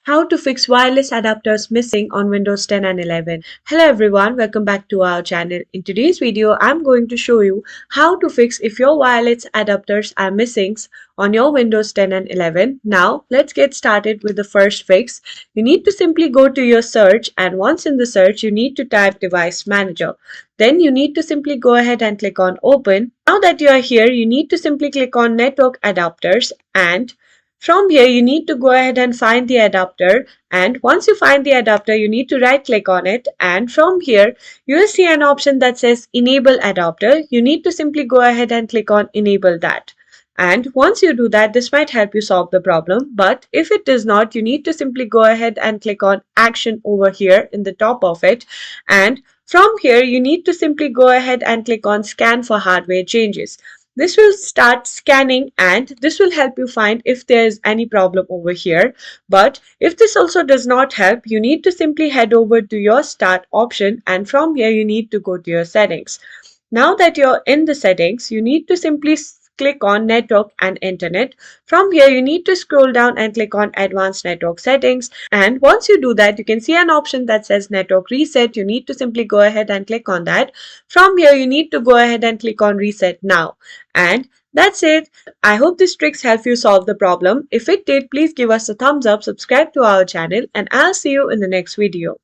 How to fix wireless adapters missing on Windows 10 and 11. Hello everyone, welcome back to our channel. In today's video, I'm going to show you how to fix if your wireless adapters are missing on your Windows 10 and 11. Now, let's get started with the first fix. You need to simply go to your search, and once in the search, you need to type Device Manager. Then you need to simply go ahead and click on Open. Now that you are here, you need to simply click on Network Adapters, and from here, you need to go ahead and find the adapter, and once you find the adapter, you need to right click on it, and from here, you will see an option that says Enable Adapter. You need to simply go ahead and click on Enable that. And once you do that, this might help you solve the problem, but if it does not, you need to simply go ahead and click on Action over here in the top of it, and from here, you need to simply go ahead and click on Scan for hardware changes. This will start scanning, and this will help you find if there is any problem over here. But if this also does not help, you need to simply head over to your Start option, and from here you need to go to your settings. Now that you're in the settings, you need to simply click on Network and Internet. From here, you need to scroll down and click on Advanced Network Settings. And once you do that, you can see an option that says Network Reset. You need to simply go ahead and click on that. From here, you need to go ahead and click on Reset Now. And that's it. I hope these tricks help you solve the problem. If it did, please give us a thumbs up, subscribe to our channel, and I'll see you in the next video.